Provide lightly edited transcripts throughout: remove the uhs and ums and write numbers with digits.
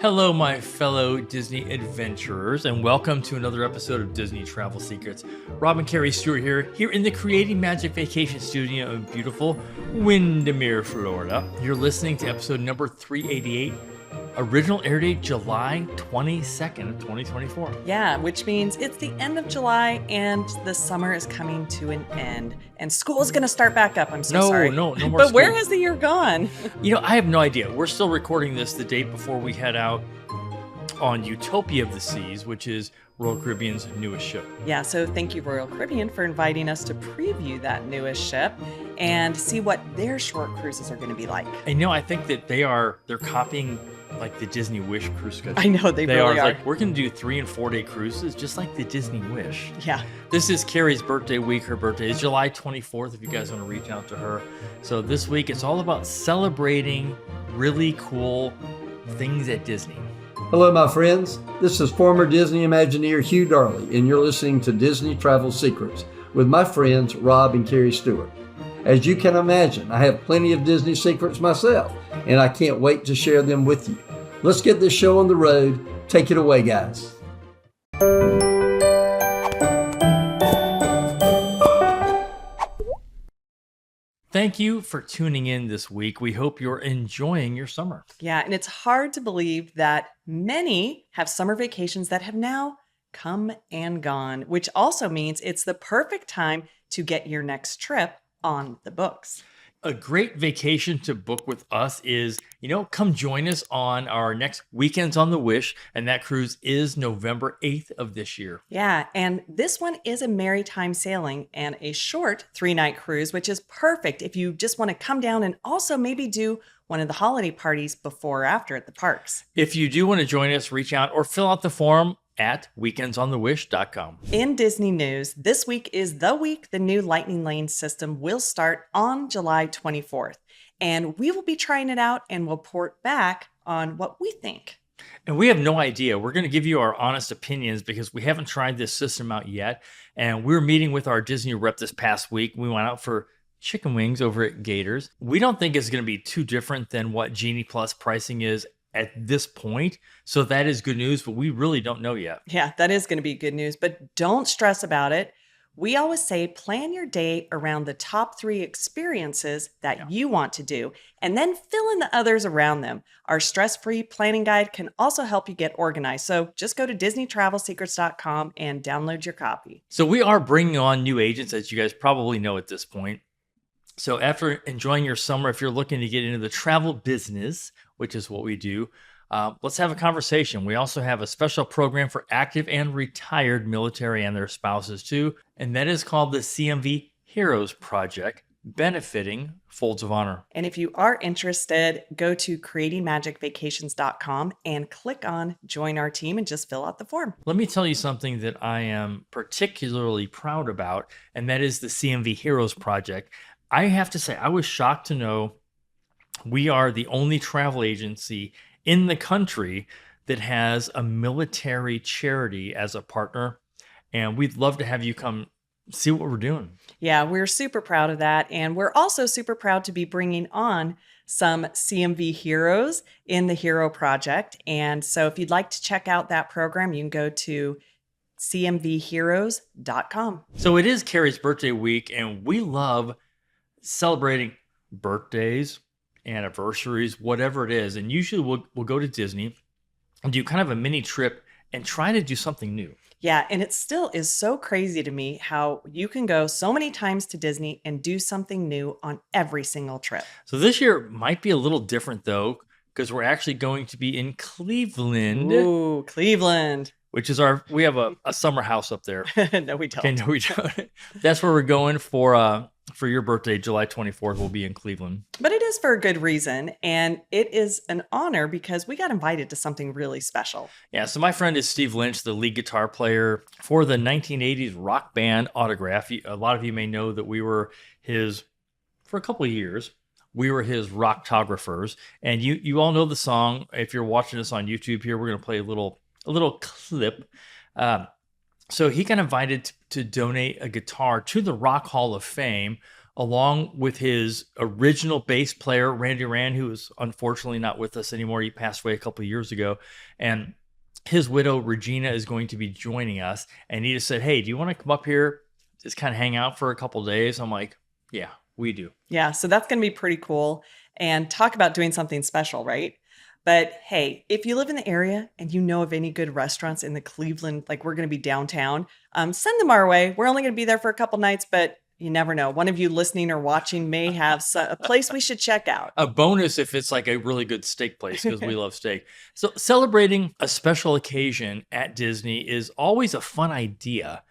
Hello, my fellow Disney adventurers, and welcome to another episode of Disney Travel Secrets. Rob and Kerri Stuart here in the Creating Magic Vacation Studio in beautiful Windermere, Florida. You're listening to episode number 388. Original air date July 22nd of 2024. Yeah, which means it's the end of July and the summer is coming to an end. And school is going to start back up. I'm so sorry. No more But school. where has the year gone? I have no idea. We're still recording this the day before we head out on Utopia of the Seas, which is Royal Caribbean's newest ship. Yeah, so thank you, Royal Caribbean, for inviting us to preview that newest ship and see what their short cruises are going to be like. I think that they're copying like the Disney Wish cruise schedule. I know, they really are. Like, we're going to do 3 and 4 day cruises just like the Disney Wish. Yeah. This is Kerri's birthday week. Her birthday is July 24th if you guys want to reach out to her. So this week it's all about celebrating really cool things at Disney. Hello, my friends. This is former Disney Imagineer Hugh Darley, and you're listening to Disney Travel Secrets with my friends Rob and Kerri Stuart. As you can imagine, I have plenty of Disney secrets myself, and I can't wait to share them with you. Let's get this show on the road. Take it away, guys. Thank you for tuning in this week. We hope you're enjoying your summer. Yeah, and it's hard to believe that many have summer vacations that have now come and gone, which also means it's the perfect time to get your next trip on the books. A great vacation to book with us is, come join us on our next Weekends on the Wish, and that cruise is November 8th of this year. Yeah, and this one is a maritime sailing and a short 3-night cruise, which is perfect if you just want to come down and also maybe do one of the holiday parties before or after at the parks. If you do want to join us, reach out or fill out the form at weekendsonthewish.com. In Disney news, this week is the week the new Lightning Lane system will start on July 24th. And we will be trying it out and we'll report back on what we think. And we have no idea. We're going to give you our honest opinions because we haven't tried this system out yet. And we were meeting with our Disney rep this past week. We went out for chicken wings over at Gators. We don't think it's going to be too different than what Genie Plus pricing is at this point. So that is good news, but we really don't know yet. Yeah, that is going to be good news, but don't stress about it. We always say plan your day around the top 3 experiences that you want to do, and then fill in the others around them. Our stress-free planning guide can also help you get organized. So just go to DisneyTravelSecrets.com and download your copy. So we are bringing on new agents, as you guys probably know at this point. So after enjoying your summer, if you're looking to get into the travel business, which is what we do, let's have a conversation. We also have a special program for active and retired military and their spouses too, and that is called the CMV Heroes Project, benefiting Folds of Honor. And if you are interested, go to creatingmagicvacations.com and click on Join Our Team and just fill out the form. Let me tell you something that I am particularly proud about, and that is the CMV Heroes Project. I have to say, I was shocked to know we are the only travel agency in the country that has a military charity as a partner. And we'd love to have you come see what we're doing. Yeah, we're super proud of that. And we're also super proud to be bringing on some CMV heroes in the Hero Project. And so if you'd like to check out that program, you can go to cmvheroes.com. So it is Kerri's birthday week, and we love celebrating birthdays, anniversaries, whatever it is. And usually we'll go to Disney and do kind of a mini trip and try to do something new. Yeah, and it still is so crazy to me how you can go so many times to Disney and do something new on every single trip. So this year might be a little different though, because we're actually going to be in Cleveland. Ooh, Cleveland. Which is we have a summer house up there. No, we don't. Okay, no, we don't. That's where we're going for your birthday, July 24th. We'll be in Cleveland. But it is for a good reason, and it is an honor because we got invited to something really special. Yeah, so my friend is Steve Lynch, the lead guitar player for the 1980s rock band Autograph. A lot of you may know that we were for a couple of years, we were his rocktographers. And you all know the song. If you're watching us on YouTube here, we're going to play a little clip. So he got invited to donate a guitar to the Rock Hall of Fame along with his original bass player, Randy Rand, who is unfortunately not with us anymore. He passed away a couple of years ago. And his widow, Regina, is going to be joining us. And he just said, hey, do you want to come up here, just kind of hang out for a couple of days? I'm like, yeah, we do. Yeah, so that's going to be pretty cool. And talk about doing something special, right? But hey, if you live in the area and you know of any good restaurants in the Cleveland, like we're going to be downtown, send them our way. We're only going to be there for a couple nights, but you never know. One of you listening or watching may have a place we should check out. A bonus if it's like a really good steak place, because we love steak. So celebrating a special occasion at Disney is always a fun idea.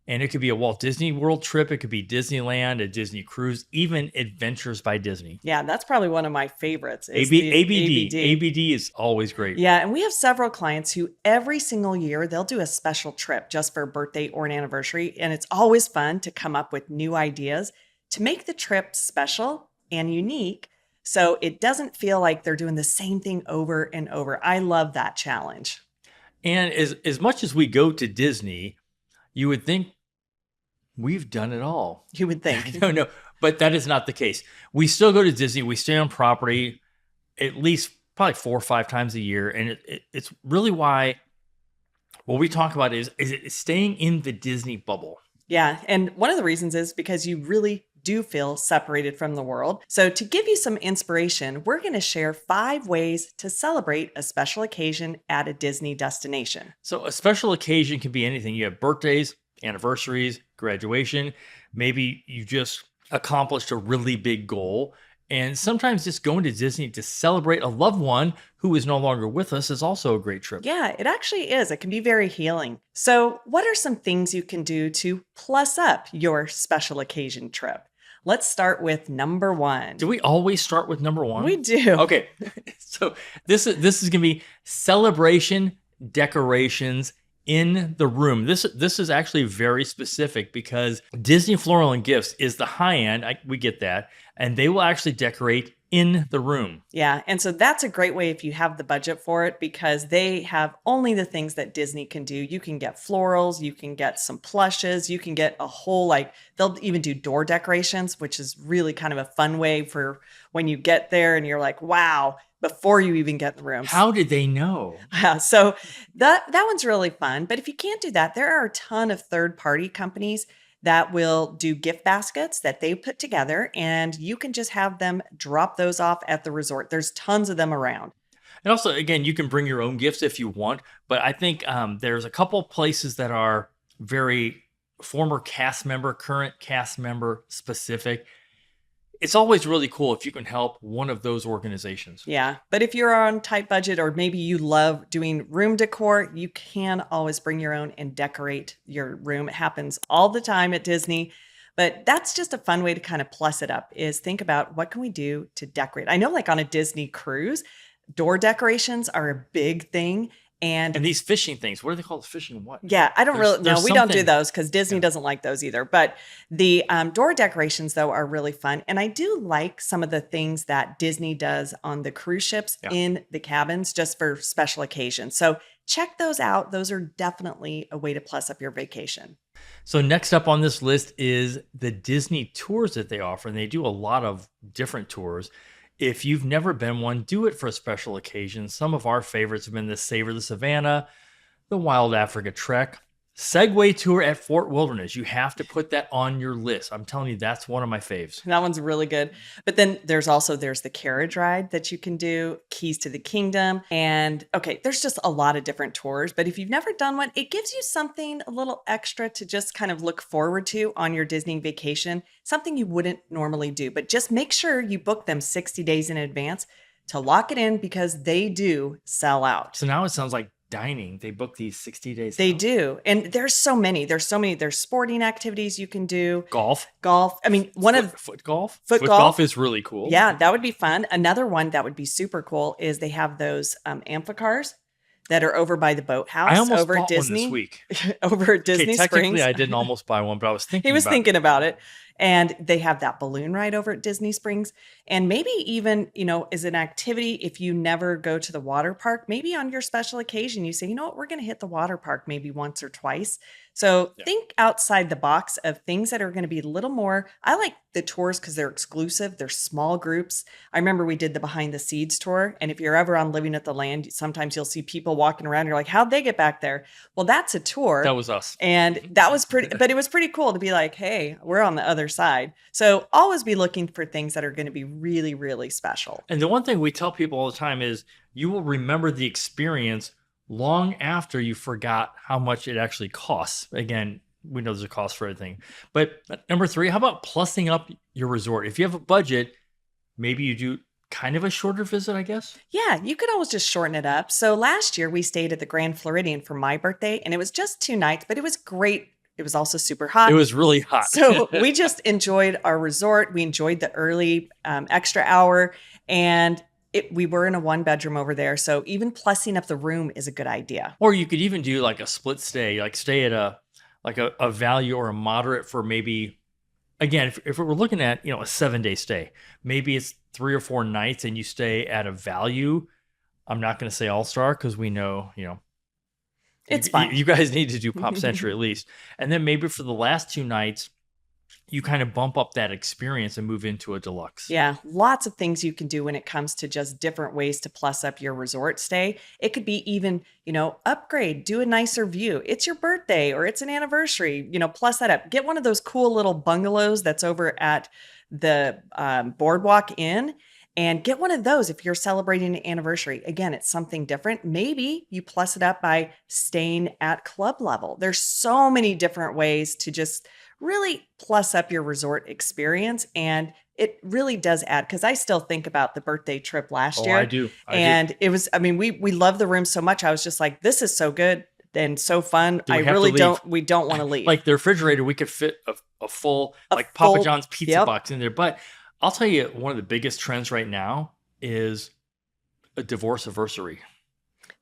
And it could be a Walt Disney World trip. It could be Disneyland, a Disney cruise, even Adventures by Disney. Yeah, that's probably one of my favorites. Is ABD. the ABD is always great. Yeah, and we have several clients who every single year they'll do a special trip just for a birthday or an anniversary. And it's always fun to come up with new ideas to make the trip special and unique so it doesn't feel like they're doing the same thing over and over. I love that challenge. And as much as we go to Disney, you would think we've done it all. You would think. No, but that is not the case. We still go to Disney. We stay on property at least probably 4 or 5 times a year. And it's really why what we talk about is it staying in the Disney bubble. Yeah. And one of the reasons is because you really do feel separated from the world. So to give you some inspiration, we're going to share 5 ways to celebrate a special occasion at a Disney destination. So a special occasion can be anything. You have birthdays, anniversaries, graduation. Maybe you just accomplished a really big goal. And sometimes just going to Disney to celebrate a loved one who is no longer with us is also a great trip. Yeah, it actually is. It can be very healing. So what are some things you can do to plus up your special occasion trip? Let's start with number 1. Do we always start with number 1? We do. Okay. So this is going to be celebration decorations in the room. This is actually very specific because Disney Floral and Gifts is the high end. We get that. And they will actually decorate in the room. Yeah. And so that's a great way if you have the budget for it, because they have only the things that Disney can do. You can get florals, you can get some plushes, you can get a whole, they'll even do door decorations, which is really kind of a fun way for when you get there and you're like, wow, before you even get in the room. How did they know? So that one's really fun. But if you can't do that, there are a ton of third-party companies that will do gift baskets that they put together, and you can just have them drop those off at the resort. There's tons of them around. And also, again, you can bring your own gifts if you want. But I think there's a couple places that are very former cast member, current cast member specific. It's always really cool if you can help one of those organizations. Yeah. But if you're on tight budget, or maybe you love doing room decor, you can always bring your own and decorate your room. It happens all the time at Disney. But that's just a fun way to kind of plus it up, is think about what can we do to decorate. I know, like on a Disney cruise, door decorations are a big thing. And these fishing things, what are they called? Fishing what? Yeah, I don't really know. We don't do those because Disney Yeah. doesn't like those either. But the door decorations, though, are really fun. And I do like some of the things that Disney does on the cruise ships in the cabins just for special occasions. So check those out. Those are definitely a way to plus up your vacation. So next up on this list is the Disney tours that they offer. And they do a lot of different tours. If you've never been one, do it for a special occasion. Some of our favorites have been the Savor the Savannah, the Wild Africa Trek, Segway Tour at Fort Wilderness. You have to put that on your list. I'm telling you, that's one of my faves. That one's really good. But then there's the carriage ride that you can do, Keys to the Kingdom. And okay, there's just a lot of different tours. But if you've never done one, it gives you something a little extra to just kind of look forward to on your Disney vacation, something you wouldn't normally do. But just make sure you book them 60 days in advance to lock it in, because they do sell out. So now it sounds like dining. They book these 60 days. They out. do. And there's so many. There's sporting activities you can do. Golf. I mean, foot golf. Foot golf. Golf is really cool. Yeah, that would be fun. Another one that would be super cool is they have those amphicars that are over by the boathouse. I almost over bought Disney, one this week. over at Disney Technically, Springs. I didn't almost buy one, but I was thinking. He was thinking about it. And they have that balloon ride over at Disney Springs. And maybe even, as an activity, if you never go to the water park, maybe on your special occasion, you say, you know what, we're going to hit the water park maybe once or twice. So think outside the box of things that are going to be a little more. I like the tours because they're exclusive. They're small groups. I remember we did the Behind the Seeds tour. And if you're ever on Living at the Land, sometimes you'll see people walking around. You're like, how'd they get back there? Well, that's a tour. That was us. And that was pretty, but it was pretty cool to be like, hey, we're on the other side. So always be looking for things that are going to be really, really special. And the one thing we tell people all the time is you will remember the experience long after you forgot how much it actually costs. Again, we know there's a cost for everything. But number 3, how about plussing up your resort? If you have a budget, maybe you do kind of a shorter visit, I guess? Yeah, you could always just shorten it up. So last year we stayed at the Grand Floridian for my birthday, and it was just 2 nights, but it was great. It was also super hot. It was really hot. So we just enjoyed our resort. We enjoyed the early extra hour, and we were in a 1-bedroom over there. So even plussing up the room is a good idea. Or you could even do like a split stay, like stay at a value or a moderate for maybe, again, if we're looking at, a 7-day stay, maybe it's 3 or 4 nights and you stay at a value. I'm not going to say all-star because we know, it's fine. You guys need to do Pop Century at least. And then maybe for the last 2 nights, you kind of bump up that experience and move into a deluxe. Yeah, lots of things you can do when it comes to just different ways to plus up your resort stay. It could be even, upgrade, do a nicer view. It's your birthday or it's an anniversary, plus that up. Get one of those cool little bungalows that's over at the Boardwalk Inn. And get one of those if you're celebrating an anniversary. Again, it's something different. Maybe you plus it up by staying at club level. There's so many different ways to just really plus up your resort experience. And it really does add, because I still think about the birthday trip last year. I do. It was, we love the room so much. I was just like, this is so good and so fun. We don't want to leave. Like the refrigerator, we could fit a full Papa John's pizza box in there. But I'll tell you, one of the biggest trends right now is a divorce anniversary.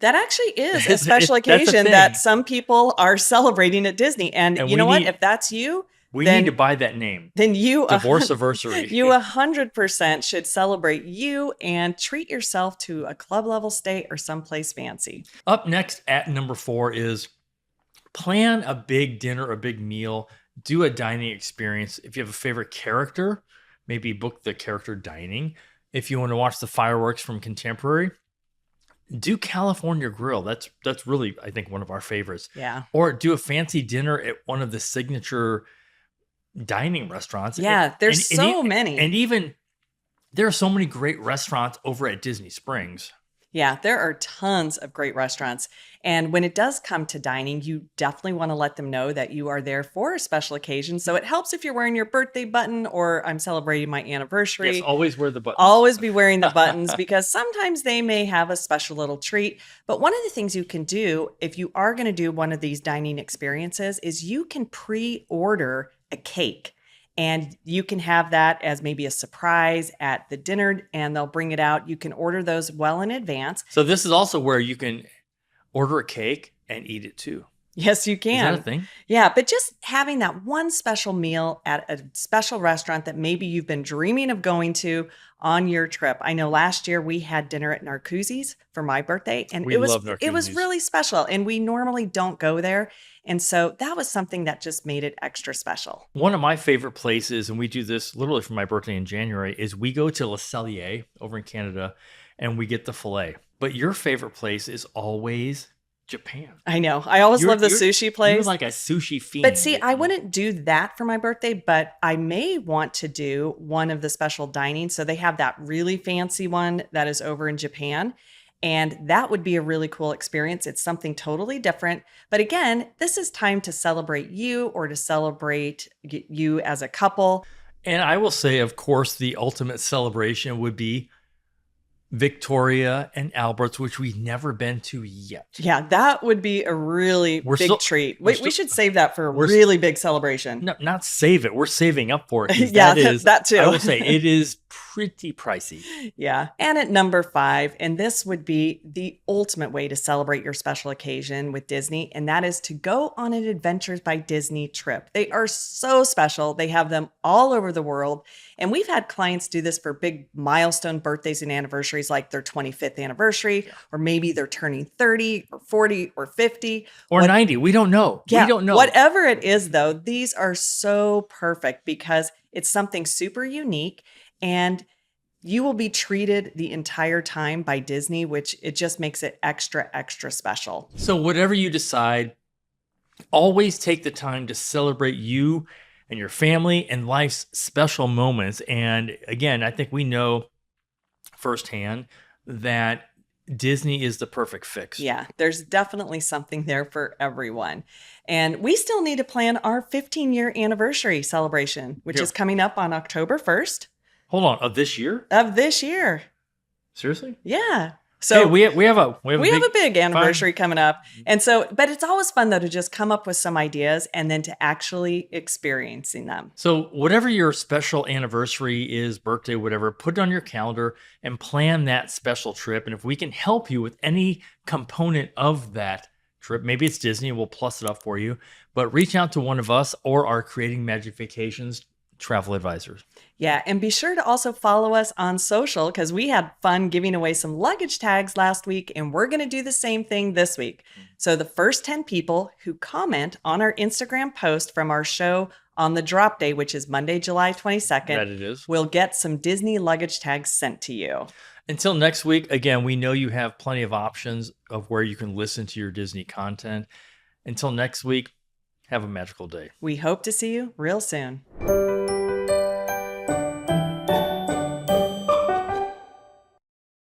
That actually is a special occasion that some people are celebrating at Disney. And you know what? If that's you, we need to buy that name. Then you divorce anniversary. You 100% should celebrate you and treat yourself to a club level stay or someplace fancy. Up next at number 4 is plan a big dinner, a big meal, do a dining experience. If you have a favorite character, maybe book the character dining. If you want to watch the fireworks from Contemporary, do California Grill. That's really, I think, one of our favorites. Yeah. Or do a fancy dinner at one of the signature dining restaurants. Yeah, there's so many. And even there are so many great restaurants over at Disney Springs. Yeah, there are tons of great restaurants. And when it does come to dining, you definitely want to let them know that you are there for a special occasion. So it helps if you're wearing your birthday button or I'm celebrating my anniversary. Yes, always wear the buttons. Always be wearing the buttons because sometimes they may have a special little treat. But one of the things you can do if you are going to do one of these dining experiences is you can pre-order a cake. And you can have that as maybe a surprise at the dinner and they'll bring it out. You can order those well in advance. So this is also where you can order a cake and eat it too. Yes, you can. Is that a thing? Yeah, but just having that one special meal at a special restaurant that maybe you've been dreaming of going to on your trip. I know last year we had dinner at Narcoossee's for my birthday and it was really special and we normally don't go there. And so that was something that just made it extra special. One of my favorite places, and we do this literally for my birthday in January, is we go to Le Cellier over in Canada and we get the filet. But your favorite place is always Japan. I know. I always love the sushi place. You're like a sushi fiend. But see, I wouldn't do that for my birthday, but I may want to do one of the special dining. So they have that really fancy one that is over in Japan. And that would be a really cool experience. It's something totally different. But again, this is time to celebrate you or to celebrate you as a couple. And I will say, of course, the ultimate celebration would be Victoria and Albert's, which we've never been to yet. Yeah, that would be a really big treat. We should save that for a really big celebration. No, not save it. We're saving up for it. Yeah, that too. I will say it is pretty pricey. Yeah. And at number 5, and this would be the ultimate way to celebrate your special occasion with Disney, and that is to go on an Adventures by Disney trip. They are so special. They have them all over the world. And we've had clients do this for big milestone birthdays and anniversaries, like their 25th anniversary, or maybe they're turning 30 or 40 or 50 or 90. We don't know. Yeah, we don't know. Whatever it is, though, these are so perfect because it's something super unique, and you will be treated the entire time by Disney, which it just makes it extra, extra special. So whatever you decide, always take the time to celebrate you and your family and life's special moments. And again, I think we know firsthand that Disney is the perfect fix. Yeah, there's definitely something there for everyone. And we still need to plan our 15-year anniversary celebration, which is coming up on October 1st. Hold on, of this year? Of this year. Seriously? Yeah. So hey, we have a big anniversary coming up. And so, but it's always fun though to just come up with some ideas and then to actually experiencing them. So whatever your special anniversary is, birthday, whatever, put it on your calendar and plan that special trip. And if we can help you with any component of that trip, maybe it's Disney, we'll plus it up for you, but reach out to one of us or our Creating Magic Vacations travel advisors. Yeah, and be sure to also follow us on social because we had fun giving away some luggage tags last week, and we're going to do the same thing this week. So the first 10 people who comment on our Instagram post from our show on the drop day, which is Monday, July 22nd, That it is, will get some Disney luggage tags sent to you. Until next week, again, we know you have plenty of options of where you can listen to your Disney content. Until next week, have a magical day. We hope to see you real soon.